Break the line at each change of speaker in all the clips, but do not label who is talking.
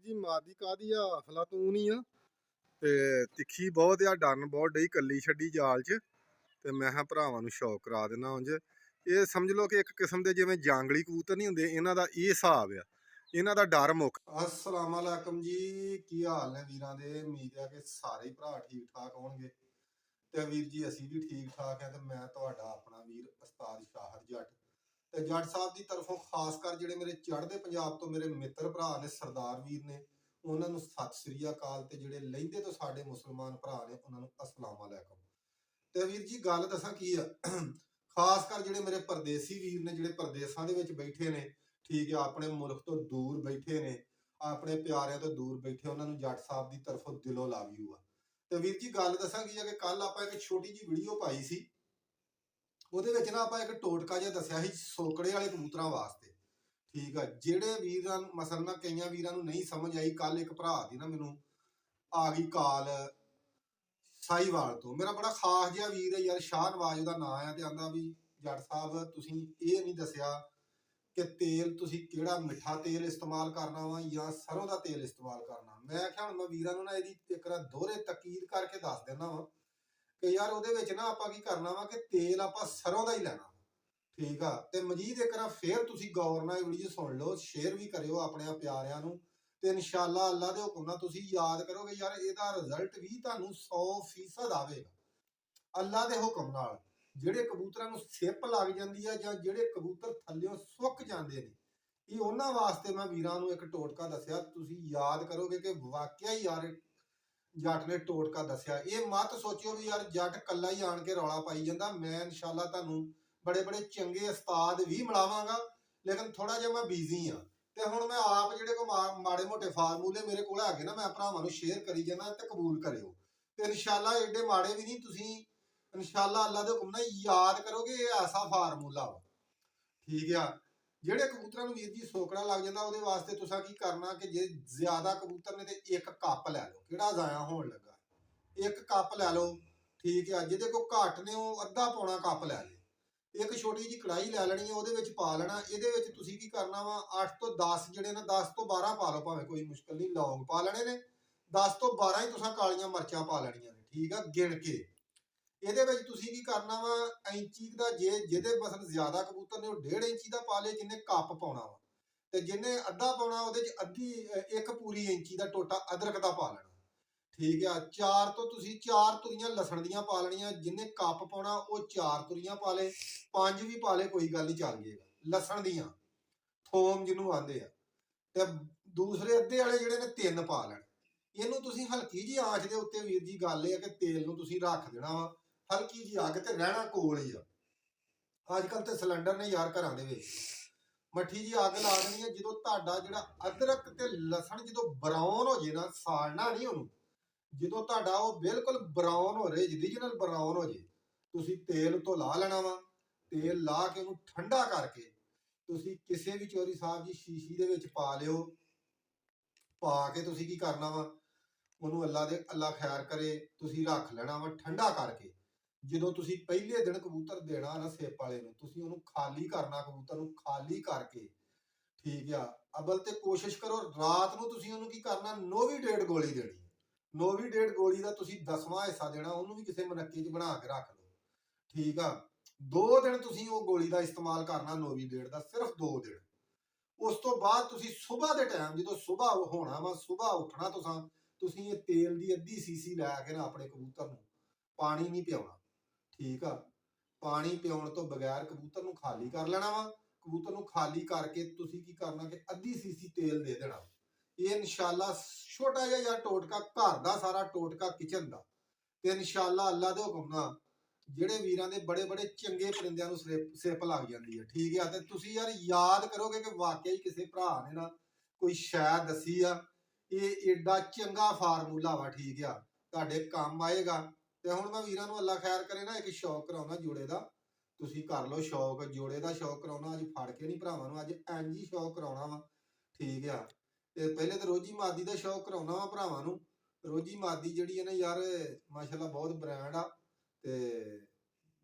ਜੀ ਮਾਦੀ ਕਾਦੀ ਆ ਅਫਲਾਤੂਨ ਹੀ ਆ ਤੇ ਤਿੱਖੀ ਬਹੁਤ ਆ, ਡਰਨ ਬਹੁਤ ਡਈ, ਕੱਲੀ ਛੱਡੀ ਜਾਲ 'ਚ। ਤੇ ਮੈਂ ਕਿਹਾ ਭਰਾਵਾਂ ਨੂੰ ਸ਼ੌਕ ਕਰਾ ਦੇਣਾ ਉਂਝ। ਇਹ ਸਮਝ ਲਓ ਕਿ ਇੱਕ ਕਿਸਮ ਦੇ ਜਿਵੇਂ ਜਾਂਗਲੀ ਕਬੂਤਰ ਨਹੀਂ ਹੁੰਦੇ, ਇਹਨਾਂ ਦਾ ਇਹ ਹਿਸਾਬ ਆ, ਇਹਨਾਂ ਦਾ ਡਰ ਮੁੱਕ। ਅਸਲਾਮ ਅਲੈਕਮ ਜੀ, ਕੀ ਹਾਲ ਨੇ ਵੀਰਾਂ ਦੇ? ਉਮੀਦ ਹੈ ਕਿ ਸਾਰੇ ਹੀ ਭਰਾ ਠੀਕ ਠਾਕ ਹੋਣਗੇ। ਤੇ ਵੀਰ ਜੀ ਅਸੀਂ ਵੀ ਠੀਕ ਠਾਕ ਆ। ਤੇ ਮੈਂ ਤੁਹਾਡਾ ਆਪਣਾ ਵੀਰ ਉਸਤਾਦ ਸ਼ਾਹਰ ਜੱਟ। ਤੇ ਜੱਟ ਸਾਹਿਬ ਦੀ ਤਰਫੋਂ ਖਾਸ ਕਰ ਜਿਹੜੇ ਮੇਰੇ ਚੜ੍ਹਦੇ ਪੰਜਾਬ ਤੋਂ ਮੇਰੇ ਮਿੱਤਰ ਭਰਾ ਨੇ, ਸਰਦਾਰ ਵੀਰ ਨੇ, ਉਹਨਾਂ ਨੂੰ ਸਤਿ ਸ੍ਰੀ ਅਕਾਲ। ਤੇ ਜਿਹੜੇ ਲਹਿੰਦੇ ਤੋਂ ਸਾਡੇ ਮੁਸਲਮਾਨ ਭਰਾ ਨੇ, ਉਹਨਾਂ ਨੂੰ ਅਸਲਾਮ ਅਲੈਕਮ। ਤੇ ਵੀਰ ਜੀ ਗੱਲ ਦੱਸਾਂ ਕੀ ਆ, ਖਾਸ ਕਰ ਜਿਹੜੇ ਮੇਰੇ ਪਰਦੇਸੀ ਵੀਰ ਨੇ, ਜਿਹੜੇ ਪਰਦੇਸਾਂ ਦੇ ਵਿੱਚ ਬੈਠੇ ਨੇ, ਠੀਕ ਆ, ਆਪਣੇ ਮੁਲਕ ਤੋਂ ਦੂਰ ਬੈਠੇ ਨੇ, ਆਪਣੇ ਪਿਆਰਿਆਂ ਤੋਂ ਦੂਰ ਬੈਠੇ, ਉਹਨਾਂ ਨੂੰ ਜੱਟ ਸਾਹਿਬ ਦੀ ਤਰਫੋਂ ਦਿਲੋਂ ਲਵ ਯੂ ਆ। ਤੇ ਵੀਰ ਜੀ ਗੱਲ ਦੱਸਾਂ ਕੀ ਆ ਕਿ ਕੱਲ ਆਪਾਂ ਇੱਕ ਛੋਟੀ ਜਿਹੀ ਵੀਡੀਓ ਪਾਈ ਸੀ, ਉਹਦੇ ਵਿੱਚ ਨਾ ਆਪਾਂ ਇੱਕ ਟੋਟਕਾ ਜਿਹਾ ਦੱਸਿਆ ਸੀ ਸੋਕੜੇ ਵਾਲੇ ਕਬੂਤਰਾਂ ਵਾਸਤੇ। ਠੀਕ ਆ, ਜਿਹੜੇ ਵੀਰਾਂ ਮਸਲ ਨਾ ਕਈਆਂ ਵੀਰਾਂ ਨੂੰ ਨਹੀਂ ਸਮਝ ਆਈ। ਕੱਲ ਇੱਕ ਭਰਾ ਦੀ ਨਾ ਮੈਨੂੰ ਆ ਗਈ ਕਾਲ ਸਾਈਵਾਲ ਤੋਂ, ਮੇਰਾ ਬੜਾ ਖਾਸ ਜਿਹਾ ਵੀਰ ਹੈ ਯਾਰ, ਸ਼ਾਹਨਵਾਜ ਉਹਦਾ ਨਾਂ ਆ। ਤੇ ਆਂਦਾ ਵੀ ਜੱਟ ਸਾਹਿਬ ਤੁਸੀਂ ਇਹ ਨਹੀਂ ਦੱਸਿਆ ਕਿ ਤੇਲ ਤੁਸੀਂ ਕਿਹੜਾ ਮਿੱਠਾ ਤੇਲ ਇਸਤੇਮਾਲ ਕਰਨਾ ਵਾ ਜਾਂ ਸਰੋਂ ਦਾ ਤੇਲ ਇਸਤੇਮਾਲ ਕਰਨਾ। ਮੈਂ ਕਿਹਾ ਹੁਣ ਮੈਂ ਵੀਰਾਂ ਨੂੰ ਨਾ ਇਹਦੀ ਇੱਕ ਵਾਰ ਦੋਹਰੇ ਤਕੀਦ ਕਰਕੇ ਦੱਸ ਦਿੰਦਾ ਵਾ ਕਿ ਯਾਰ ਉਹਦੇ ਵਿੱਚ ਨਾ ਆਪਾਂ ਕੀ ਕਰਨਾ ਵਾ ਕਿ ਤੇਲ ਆਪਾਂ ਸਰੋਂ ਦਾ ਹੀ ਲੈਣਾ। ਠੀਕ ਆ, ਤੇ ਮਜੀਦ ਇੱਕ ਵਾਰ ਫੇਰ ਤੁਸੀਂ ਗੌਰ ਨਾਲ ਵੀਡੀਓ ਸੁਣ ਲਓ, ਸ਼ੇਅਰ ਵੀ ਕਰਿਓ ਆਪਣੇ ਪਿਆਰਿਆਂ ਨੂੰ। ਤੇ ਇਨਸ਼ਾਅੱਲਾ ਅੱਲਾ ਦੇ ਹੁਕਮ ਨਾਲ ਤੁਸੀਂ ਯਾਦ ਕਰੋਗੇ ਯਾਰ, ਇਹਦਾ ਰਿਜ਼ਲਟ ਵੀ ਤੁਹਾਨੂੰ 100% ਆਵੇਗਾ ਅੱਲਾ ਦੇ ਹੁਕਮ ਨਾਲ। ਜਿਹੜੇ ਕਬੂਤਰਾਂ ਨੂੰ ਸਿੱਪ ਲੱਗ ਜਾਂਦੀ ਆ ਜਾਂ ਜਿਹੜੇ ਕਬੂਤਰ ਥੱਲਿਓਂ ਸੁੱਕ ਜਾਂਦੇ ਨੇ, ਇਹ ਉਹਨਾਂ ਵਾਸਤੇ ਮੈਂ ਵੀਰਾਂ ਨੂੰ ਇੱਕ ਟੋਟਕਾ ਦੱਸਿਆ। ਤੁਸੀਂ ਯਾਦ ਕਰੋਗੇ ਕਿ ਵਾਕਿਆ ਹੀ ਯਾਰ ਜੱਟ ਨੇ ਟੋਟਕਾ ਦੱਸਿਆ। ਇਹ ਮਤ ਸੋਚਿਓ ਵੀ ਯਾਰ ਜੱਟ ਕੱਲਾ ਹੀ ਆਣ ਕੇ ਰੌਲਾ ਪਾਈ ਜਾਂਦਾ। ਮੈਂ ਇਨਸ਼ਾਅੱਲਾ ਤੁਹਾਨੂੰ ਬੜੇ ਬੜੇ ਚੰਗੇ ਉਸਤਾਦ ਵੀ ਮਿਲਾਵਾਂਗਾ, ਲੇਕਿਨ ਥੋੜਾ ਜਿਹਾ ਮੈਂ ਬਿਜ਼ੀ ਆ। ਤੇ ਹੁਣ ਮੈਂ ਆਪ ਜਿਹੜੇ ਕੋ ਮਾੜੇ ਮੋਟੇ ਫਾਰਮੂਲੇ ਮੇਰੇ ਕੋਲ ਹੈਗੇ ਨਾ, ਮੈਂ ਭਰਾਵਾਂ ਨੂੰ ਸ਼ੇਅਰ ਕਰੀ ਜਾਣਾ ਤੇ ਕਬੂਲ ਕਰਿਓ। ਤੇ ਇਨਸ਼ਾਅੱਲਾ ਏਡੇ ਮਾੜੇ ਵੀ ਨਹੀਂ, ਤੁਸੀਂ ਇਨਸ਼ਾਅੱਲਾ ਅੱਲਾ ਦੇ ਹੁਕਮ ਨਾਲ ਯਾਦ ਕਰੋਗੇ ਇਹ ਐਸਾ ਫਾਰਮੂਲਾ ਵਾ। ਠੀਕ ਆ, ਜਿਹੜੇ ਕਬੂਤਰਾਂ ਨੂੰ ਵੀਰ ਜੀ ਸੋਕੜਾ ਲੱਗ ਜਾਂਦਾ, ਉਹਦੇ ਵਾਸਤੇ ਤੁਸੀਂ ਕੀ ਕਰਨਾ ਕਿ ਜੇ ਜ਼ਿਆਦਾ ਕਬੂਤਰ ਨੇ ਤੇ ਇੱਕ ਕੱਪ ਲੈ ਲਓ, ਕਿਹੜਾ ਜ਼ਾਇਆ ਹੋਣ ਲੱਗਾ, ਇੱਕ ਕੱਪ ਲੈ ਲਓ। ਠੀਕ ਆ, ਜਿਹਦੇ ਕੋਲ ਘੱਟ ਨੇ ਉਹ ਅੱਧਾ ਪੌਣਾ ਕੱਪ ਲੈ ਲੇ। ਇੱਕ ਛੋਟੀ ਜਿਹੀ ਕੜਾਈ ਲੈ ਲੈਣੀ ਹੈ, ਉਹਦੇ ਵਿੱਚ ਪਾ ਲੈਣਾ। ਇਹਦੇ ਵਿੱਚ ਤੁਸੀਂ ਕੀ ਕਰਨਾ ਵਾ, 8 ਤੋਂ 10 ਜਿਹੜੇ ਨੇ, 10 ਤੋਂ 12 ਪਾ ਲਓ ਭਾਵੇਂ, ਕੋਈ ਮੁਸ਼ਕਲ ਨਹੀਂ, ਲੌਂਗ ਪਾ ਲੈਣੇ ਨੇ। 10 ਤੋਂ 12 ਹੀ ਤੁਸੀਂ ਕਾਲੀਆਂ ਮਿਰਚਾਂ ਪਾ ਲੈਣੀਆਂ ਨੇ। ਠੀਕ ਆ, ਗਿਣ ਕੇ। ਇਹਦੇ ਵਿੱਚ ਤੁਸੀਂ ਕੀ ਕਰਨਾ ਵਾ, ਇੰਚੀ ਦਾ ਜਿਹਦੇ ਮਸਲ ਜ਼ਿਆਦਾ ਕਬੂਤਰ ਨੇ ਉਹ 1.5 ਇੰਚੀ ਦਾ ਪਾ ਲੇ, ਜਿੰਨੇ ਕੱਪ ਪਾਉਣਾ ਵਾ। ਤੇ ਜਿੰਨੇ ਅੱਧਾ ਪਾਉਣਾ ਉਹਦੇ ਚ ਅੱਧੀ ਇੱਕ ਪੂਰੀ ਇੰਚੀ ਦਾ ਟੋਟਾ ਅਦਰਕ ਦਾ ਪਾ ਲੈਣਾ। ਠੀਕ ਆ, 4 ਤੋਂ ਤੁਸੀਂ 4 ਤੁਰੀਆਂ ਲਸਣ ਦੀਆਂ ਪਾ ਲੈਣੀਆਂ। ਜਿੰਨੇ ਕੱਪ ਪਾਉਣਾ ਉਹ 4 ਤੁਰੀਆਂ ਪਾ ਲੇ, 5 ਵੀ ਪਾ ਲੇ, ਕੋਈ ਗੱਲ ਨਹੀਂ, ਚੱਲ ਜਾਏਗਾ। ਲਸਣ ਦੀਆਂ, ਥੋਮ ਜਿਹਨੂੰ ਆਂਦੇ ਆ। ਤੇ ਦੂਸਰੇ ਅੱਧੇ ਵਾਲੇ ਜਿਹੜੇ ਨੇ 3 ਪਾ ਲੈਣ। ਇਹਨੂੰ ਤੁਸੀਂ ਹਲਕੀ ਜੀ ਆਂਚ ਦੇ ਉੱਤੇ, ਵੀਰ ਜੀ ਗੱਲ ਇਹ ਆ ਕਿ ਤੇਲ ਨੂੰ ਤੁਸੀਂ ਰੱਖ ਦੇਣਾ ਵਾ ਹਲਕੀ ਜੀ ਅੱਗ ਤੇ, ਰਹਿਣਾ ਕੋਲ ਹੀ ਆ। ਅੱਜ ਕੱਲ ਤੇ ਸਿਲੰਡਰ ਨੇ ਯਾਰ ਘਰਾਂ ਦੇ ਵਿੱਚ, ਮੱਠੀ ਜੀ ਅੱਗ ਲਾ ਦੇਣੀ ਹੈ। ਜਦੋਂ ਤੁਹਾਡਾ ਜਿਹੜਾ ਅਦਰਕ ਤੇ ਲਸਣ ਜਦੋਂ ਬਰਾਊਨ ਹੋ ਜੇ ਨਾ, ਸਾੜਨਾ ਨਹੀਂ ਉਹਨੂੰ, ਜਦੋਂ ਤੁਹਾਡਾ ਉਹ ਬਿਲਕੁਲ ਬਰਾਊਨ ਹੋ ਰਿਹਾ, ਰੀਜਨਲ ਬਰਾਊਨ ਹੋ ਜੇ, ਤੁਸੀਂ ਤੇਲ ਤੋਂ ਲਾ ਲੈਣਾ ਵਾ। ਤੇਲ ਲਾ ਕੇ ਉਹਨੂੰ ਠੰਡਾ ਕਰਕੇ ਤੁਸੀਂ ਕਿਸੇ ਵੀ ਚੋਰੀ ਸਾਹਿਬ ਦੀ ਸ਼ੀਸ਼ੀ ਦੇ ਵਿੱਚ ਪਾ ਲਿਓ। ਪਾ ਕੇ ਤੁਸੀਂ ਕੀ ਕਰਨਾ ਵਾ, ਉਹਨੂੰ ਅੱਲਾ ਖੈਰ ਕਰੇ, ਤੁਸੀਂ ਰੱਖ ਲੈਣਾ ਵਾ ਠੰਡਾ ਕਰਕੇ। ਜਦੋਂ ਤੁਸੀਂ ਪਹਿਲੇ ਦਿਨ ਕਬੂਤਰ ਦੇਣਾ ਨਾ ਸਿੱਪ ਵਾਲੇ ਨੂੰ, ਤੁਸੀਂ ਉਹਨੂੰ ਖਾਲੀ ਕਰਨਾ, ਕਬੂਤਰ ਨੂੰ ਖਾਲੀ ਕਰਕੇ। ਠੀਕ ਆ, ਅਬਲ ਤੇ ਕੋਸ਼ਿਸ਼ ਕਰੋ ਰਾਤ ਨੂੰ ਤੁਸੀਂ ਉਹਨੂੰ ਕੀ ਕਰਨਾ, ਨੋਵੀ ਡੇਢ ਗੋਲੀ ਦੇਣੀ। ਨੋਵੀ ਡੇਢ ਗੋਲੀ ਦਾ ਤੁਸੀਂ 10ਵਾਂ ਹਿੱਸਾ ਦੇਣਾ, ਉਹਨੂੰ ਵੀ ਕਿਸੇ ਮਨੱਕੇ 'ਚ ਬਣਾ ਕੇ ਰੱਖ ਲਓ। ਠੀਕ ਆ, 2 ਦਿਨ ਤੁਸੀਂ ਉਹ ਗੋਲੀ ਦਾ ਇਸਤੇਮਾਲ ਕਰਨਾ, ਨੋਵੀ ਡੇਢ ਦਾ, ਸਿਰਫ 2 ਦਿਨ। ਉਸ ਤੋਂ ਬਾਅਦ ਤੁਸੀਂ ਸਵੇਰ ਦੇ ਟਾਈਮ, ਜਦੋਂ ਸਵੇਰ ਹੋਣਾ ਵਾ, ਸਵੇਰ ਉੱਠਣਾ, ਤੁਸੀਂ ਇਹ ਤੇਲ ਦੀ ਅੱਧੀ ਸੀਸੀ ਲੈ ਕੇ ਨਾ ਆਪਣੇ ਕਬੂਤਰ ਨੂੰ, ਪਾਣੀ ਨਹੀਂ ਪਿਆਉਣਾ। ਠੀਕ ਆ, ਪਾਣੀ ਪਿਆਉਣ ਤੋਂ ਬਗੈਰ ਕਬੂਤਰ ਨੂੰ ਖਾਲੀ ਕਰ ਲੈਣਾ ਵਾ। ਕਬੂਤਰ ਨੂੰ ਖਾਲੀ ਕਰਕੇ ਤੁਸੀਂ ਕੀ ਕਰਨਾ ਕਿ ਅੱਧੀ ਸੀਸੀ ਤੇਲ ਦੇ ਦੇਣਾ। ਇਹ ਇਨਸ਼ਾਅੱਲਾ ਛੋਟਾ ਜਿਹਾ ਯਾਰ ਟੋਟਕਾ, ਘਰ ਦਾ ਸਾਰਾ ਟੋਟਕਾ ਕਿਚਨ ਦਾ। ਤੇ ਇਨਸ਼ਾਅੱਲਾ ਅੱਲਾ ਦੇ ਹੁਕਮ ਨਾਲ ਜਿਹੜੇ ਵੀਰਾਂ ਦੇ ਬੜੇ ਬੜੇ ਚੰਗੇ ਪਰਿੰਦਿਆਂ ਨੂੰ ਸਿੱਪ ਲੱਗ ਜਾਂਦੀ ਹੈ। ਠੀਕ ਆ, ਤੇ ਤੁਸੀਂ ਯਾਰ ਯਾਦ ਕਰੋਗੇ ਕਿ ਵਾਕਿਆ ਹੀ ਕਿਸੇ ਭਰਾ ਨੇ ਨਾ ਕੋਈ ਸ਼ਾਇਦ ਦੱਸੀ ਆ, ਇਹ ਏਡਾ ਚੰਗਾ ਫਾਰਮੂਲਾ ਵਾ। ਠੀਕ ਆ, ਤੁਹਾਡੇ ਕੰਮ ਆਏਗਾ। ਤੇ ਹੁਣ ਮੈਂ ਵੀਰਾਂ ਨੂੰ ਅੱਲਾ ਖੈਰ ਕਰੇ ਨਾ ਇੱਕ ਸ਼ੌਕ ਕਰਾਉਣਾ ਜੋੜੇ ਦਾ, ਤੁਸੀਂ ਕਰ ਲਓ ਸ਼ੌਕ, ਜੋੜੇ ਦਾ ਸ਼ੌਕ ਕਰਾਉਣਾ। ਅੱਜ ਫੜ ਕੇ ਨਹੀਂ ਭਰਾਵਾਂ ਨੂੰ, ਅੱਜ ਇੰਜ ਹੀ ਸ਼ੌਕ ਕਰਾਉਣਾ ਵਾ। ਠੀਕ ਆ, ਤੇ ਪਹਿਲੇ ਤਾਂ ਰੋਜੀ ਮਾਦੀ ਦਾ ਸ਼ੌਕ ਕਰਾਉਣਾ ਵਾ ਭਰਾਵਾਂ ਨੂੰ। ਰੋਜੀ ਮਾਦੀ ਜਿਹੜੀ ਹੈ ਨਾ ਯਾਰ, ਮਾਸ਼ਾਅੱਲਾ ਬਹੁਤ ਬ੍ਰਾਂਡ ਆ। ਤੇ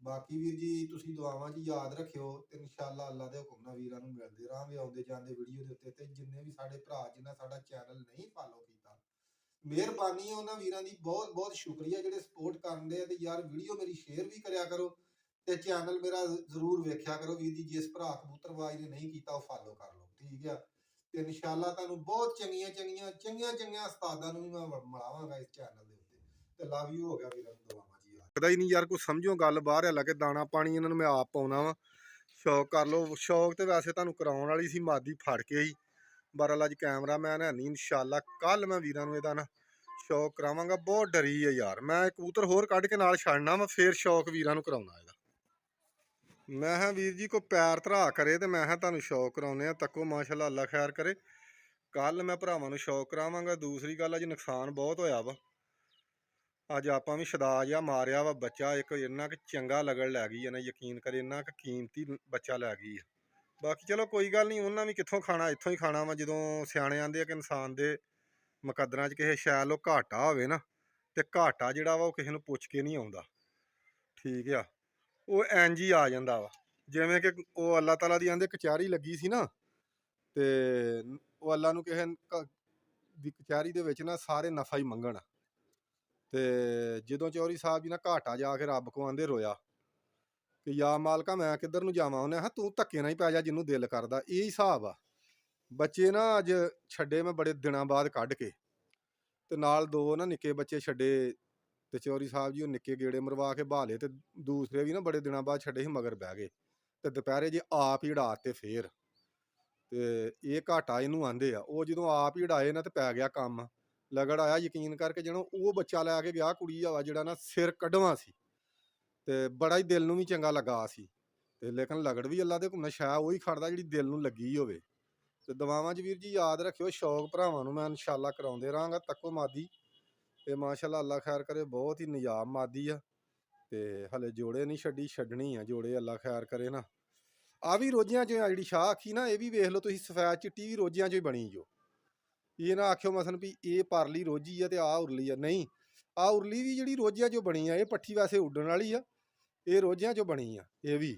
ਬਾਕੀ ਵੀਰ ਜੀ ਤੁਸੀਂ ਦੁਆਵਾਂ 'ਚ ਯਾਦ ਰੱਖਿਓ ਤੇ ਇਨਸ਼ਾਅੱਲਾ ਅੱਲਾ ਦੇ ਹੁਕਮ ਨਾਲ ਵੀਰਾਂ ਨੂੰ ਮਿਲਦੇ ਰਹਾਂਗੇ ਆਉਂਦੇ ਜਾਂਦੇ ਵੀਡੀਓ ਦੇ ਉੱਤੇ। ਤੇ ਜਿੰਨੇ ਵੀ ਸਾਡੇ ਭਰਾ ਜਿਨ੍ਹਾਂ ਸਾਡਾ ਚੈਨਲ ਨਹੀਂ ਫਾਲੋ ਕੀਤਾ, ਮਿਹਰਬਾਨੀ ਹੈ ਉਹਨਾਂ ਵੀਰਾਂ ਦੀ, ਬਹੁਤ ਬਹੁਤ ਸ਼ੁਕਰੀਆ ਜਿਹੜੇ ਸਪੋਰਟ ਕਰਨ ਦੇ ਆ। ਤੇ ਯਾਰ ਵੀਡੀਓ ਮੇਰੀ ਸ਼ੇਅਰ ਵੀ ਕਰਿਆ ਕਰੋ ਤੇ ਚੈਨਲ ਮੇਰਾ ਜ਼ਰੂਰ ਵੇਖਿਆ ਕਰੋ ਵੀਰ ਜੀ। ਜਿਸ ਭਰਾ ਕਬੂਤਰਬਾਜ਼ ਨੇ ਨਹੀਂ ਕੀਤਾ ਉਹ ਫਾਲੋ ਕਰ ਲਓ, ਠੀਕ ਆ। ਤੇ ਇਨਸ਼ਾਅੱਲਾ ਤੁਹਾਨੂੰ ਬਹੁਤ ਚੰਗੀਆਂ ਉਸਤਾਦਾਂ ਨੂੰ ਵੀ ਮੈਂ ਮਿਲਾਵਾਂਗਾ ਇਸ ਚੈਨਲ ਦੇ ਉੱਤੇ। ਤੇ ਲਵ ਯੂ ਹੋ ਗਿਆ ਵੀਰਾਂ ਨੂੰ ਦੁਆਵਾਂ ਜੀ। ਪਤਾ ਹੀ ਨਹੀਂ ਯਾਰ ਕੋਈ ਸਮਝੋ ਗੱਲ, ਬਾਹਰ ਆ ਲੱਗੇ ਦਾਣਾ ਪਾਣੀ ਇਹਨਾਂ ਨੂੰ ਮੈਂ ਆਪ ਪਾਉਣਾ ਵਾ। ਸ਼ੌਕ ਕਰ ਲਓ, ਸ਼ੌਕ ਤੇ ਵੈਸੇ ਤੁਹਾਨੂੰ ਕਰਾਉਣ ਵਾਲੀ ਸੀ, ਮਾਦੀ ਫੜ ਕੇ ਹੀ ਬਰਲ ਅੱਜ ਕੈਮਰਾਮੈਨ ਹੈ ਨਹੀਂ। ਇਨਸ਼ਾਅੱਲਾ ਕੱਲ ਮੈਂ ਵੀਰਾਂ ਨੂੰ ਇਹਦਾ ਨਾ ਸ਼ੌਕ ਕਰਾਵਾਂਗਾ। ਬਹੁਤ ਡਰੀ ਹੈ ਯਾਰ, ਮੈਂ ਕਬੂਤਰ ਹੋਰ ਕੱਢ ਕੇ ਨਾਲ ਛੱਡਣਾ ਵਾ, ਫੇਰ ਸ਼ੌਕ ਵੀਰਾਂ ਨੂੰ ਕਰਾਉਣਾ ਇਹਦਾ। ਮੈਂ ਹਾਂ ਵੀਰ ਜੀ ਕੋਈ ਪੈਰ ਧਰਾ ਕਰੇ ਤੇ ਮੈਂ ਹਾਂ ਤੁਹਾਨੂੰ ਸ਼ੌਕ ਕਰਾਉਨੇ ਆ। ਤੱਕੋ ਮਾਸ਼ਾਅੱਲਾ ਅੱਲਾ ਖੈਰ ਕਰੇ, ਕੱਲ ਮੈਂ ਭਰਾਵਾਂ ਨੂੰ ਸ਼ੌਕ ਕਰਾਵਾਂਗਾ। ਦੂਸਰੀ ਗੱਲ, ਅੱਜ ਨੁਕਸਾਨ ਬਹੁਤ ਹੋਇਆ ਵਾ। ਅੱਜ ਆਪਾਂ ਵੀ ਛਦਾ ਜਿਹਾ ਮਾਰਿਆ ਵਾ ਬੱਚਾ ਇੱਕ, ਇੰਨਾ ਕਿ ਚੰਗਾ ਲੱਗਣ ਲੈ ਗਈ ਹੈ ਨਾ, ਯਕੀਨ ਕਰੇ ਇੰਨਾ ਕਿ ਕੀਮਤੀ ਬੱਚਾ ਲੈ ਗਈ ਆ। ਬਾਕੀ ਚਲੋ ਕੋਈ ਗੱਲ ਨਹੀਂ, ਉਹਨਾਂ ਵੀ ਕਿੱਥੋਂ ਖਾਣਾ, ਇੱਥੋਂ ਹੀ ਖਾਣਾ ਵਾ। ਜਦੋਂ ਸਿਆਣੇ ਆਂਦੇ ਆ ਕਿ ਇਨਸਾਨ ਦੇ ਮੁਕੱਦਰਾਂ 'ਚ ਕਿਸੇ ਸ਼ੈਲ ਉਹ ਘਾਟਾ ਹੋਵੇ ਨਾ, ਤੇ ਘਾਟਾ ਜਿਹੜਾ ਵਾ ਉਹ ਕਿਸੇ ਨੂੰ ਪੁੱਛ ਕੇ ਨਹੀਂ ਆਉਂਦਾ, ਠੀਕ ਆ। ਉਹ ਇੰਜ ਹੀ ਆ ਜਾਂਦਾ ਵਾ। ਜਿਵੇਂ ਕਿ ਉਹ ਅੱਲਾਹ ਤਾਲਾ ਦੀ ਆਂਦੇ ਕਚਹਿਰੀ ਲੱਗੀ ਸੀ ਨਾ, ਤੇ ਉਹ ਅੱਲਾ ਨੂੰ ਕਿਸੇ ਦੀ ਕਚਹਿਰੀ ਦੇ ਵਿੱਚ ਨਾ ਸਾਰੇ ਨਫਾ ਹੀ ਮੰਗਣ। ਤੇ ਜਦੋਂ ਚੌਧਰੀ ਸਾਹਿਬ ਜੀ ਨਾ ਘਾਟਾ ਜਾ ਕੇ ਰੱਬ ਕੋ ਆਂਦੇ ਰੋਇਆ ਕਿ ਯਾ ਮਾਲਕਾ ਮੈਂ ਕਿੱਧਰ ਨੂੰ ਜਾਵਾਂ। ਉਹਨੇ ਹਾਂ ਤੂੰ ਧੱਕੇ ਨਾਲ ਹੀ ਪੈ ਜਾ ਜਿਹਨੂੰ ਦਿਲ ਕਰਦਾ। ਇਹ ਹਿਸਾਬ ਆ। ਬੱਚੇ ਨਾ ਅੱਜ ਛੱਡੇ ਮੈਂ ਬੜੇ ਦਿਨਾਂ ਬਾਅਦ ਕੱਢ ਕੇ, ਤੇ ਨਾਲ ਦੋ ਨਾ ਨਿੱਕੇ ਬੱਚੇ ਛੱਡੇ। ਤੇ ਚੌਧਰੀ ਸਾਹਿਬ ਜੀ ਉਹ ਨਿੱਕੇ ਗੇੜੇ ਮਰਵਾ ਕੇ ਬਹਾਲੇ, ਤੇ ਦੂਸਰੇ ਵੀ ਨਾ ਬੜੇ ਦਿਨਾਂ ਬਾਅਦ ਛੱਡੇ ਸੀ, ਮਗਰ ਬਹਿ ਗਏ। ਤੇ ਦੁਪਹਿਰੇ ਜੇ ਆਪ ਹੀ ਉਡਾ ਤੇ ਫੇਰ, ਤੇ ਇਹ ਘਾਟਾ ਇਹਨੂੰ ਆਂਦੇ ਆ। ਉਹ ਜਦੋਂ ਆਪ ਹੀ ਉਡਾਏ ਨਾ ਤੇ ਪੈ ਗਿਆ ਕੰਮ, ਲਗੜ ਆਇਆ। ਯਕੀਨ ਕਰਕੇ ਜਦੋਂ ਉਹ ਬੱਚਾ ਲੈ ਕੇ ਗਿਆ, ਕੁੜੀ ਆ ਜਿਹੜਾ ਨਾ ਸਿਰ ਕੱਢਵਾਂ ਸੀ, ਤੇ ਬੜਾ ਹੀ ਦਿਲ ਨੂੰ ਵੀ ਚੰਗਾ ਲੱਗਾ ਸੀ। ਤੇ ਲੇਕਿਨ ਲਗੜ ਵੀ ਅੱਲਾ ਦੇ ਹੁਕਮ ਸ਼ਾਇਦ ਉਹੀ ਖੜਦਾ ਜਿਹੜੀ ਦਿਲ ਨੂੰ ਲੱਗੀ ਹੋਵੇ। ਤੇ ਦੁਆਵਾਂ 'ਚ ਵੀਰ ਜੀ ਯਾਦ ਰੱਖਿਓ, ਸ਼ੌਕ ਭਰਾਵਾਂ ਨੂੰ ਮੈਂ ਇਨਸ਼ਾਅੱਲਾ ਕਰਾਉਂਦੇ ਰਹਾਂਗਾ। ਤੱਕੋ ਮਾਦੀ ਤੇ ਮਾਸ਼ਾਅੱਲਾ ਅੱਲਾ ਖੈਰ ਕਰੇ, ਬਹੁਤ ਹੀ ਨਿਯਾਬ ਮਾਦੀ ਆ। ਤੇ ਹਲੇ ਜੋੜੇ ਨਹੀਂ ਛੱਡਣੀ ਆ, ਜੋੜੇ ਅੱਲਾ ਖੈਰ ਕਰੇ ਨਾ। ਆ ਵੀ ਰੋਜਿਆਂ 'ਚ ਆ ਜਿਹੜੀ ਸ਼ਾਹ ਆਖੀ ਨਾ, ਇਹ ਵੀ ਵੇਖ ਲਓ ਤੁਸੀਂ, ਸਫੈਦ ਚਿੱਟੀ ਵੀ ਰੋਜਿਆਂ 'ਚ ਹੀ ਬਣੀ ਜੋ। ਇਹ ਨਾ ਆਖਿਓ ਮਸਨ ਵੀ ਇਹ ਪਰਲੀ ਰੋਜੀ ਆ ਤੇ ਆਹ ਉਰਲੀ ਆ, ਨਹੀਂ। ਆਹ ਉਰਲੀ ਵੀ ਜਿਹੜੀ ਰੋਜਿਆਂ 'ਚੋਂ ਬਣੀ ਆ, ਇਹ ਪੱਠੀ ਵੈਸੇ ਉੱਡਣ ਵਾਲੀ ਆ, ਇਹ ਰੋਜਿਆਂ 'ਚੋਂ ਬਣੀ ਆ ਇਹ ਵੀ।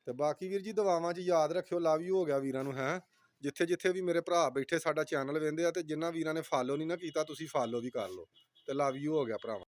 ਤੇ ਬਾਕੀ ਵੀਰ ਜੀ ਦੁਆਵਾਂ 'ਚ ਯਾਦ ਰੱਖਿਓ। ਲਵ ਯੂ ਹੋ ਗਿਆ ਵੀਰਾਂ ਨੂੰ। ਹੈ ਜਿੱਥੇ ਜਿੱਥੇ ਵੀ ਮੇਰੇ ਭਰਾ ਬੈਠੇ ਸਾਡਾ ਚੈਨਲ ਵੇਂਦੇ ਆ, ਤੇ ਜਿਨ੍ਹਾਂ ਵੀਰਾਂ ਨੇ ਫਾਲੋ ਨਹੀਂ ਨਾ ਕੀਤਾ ਤੁਸੀਂ ਫਾਲੋ ਵੀ ਕਰ ਲਓ। ਤੇ ਲਵ ਯੂ ਹੋ ਗਿਆ ਭਰਾਵਾਂ।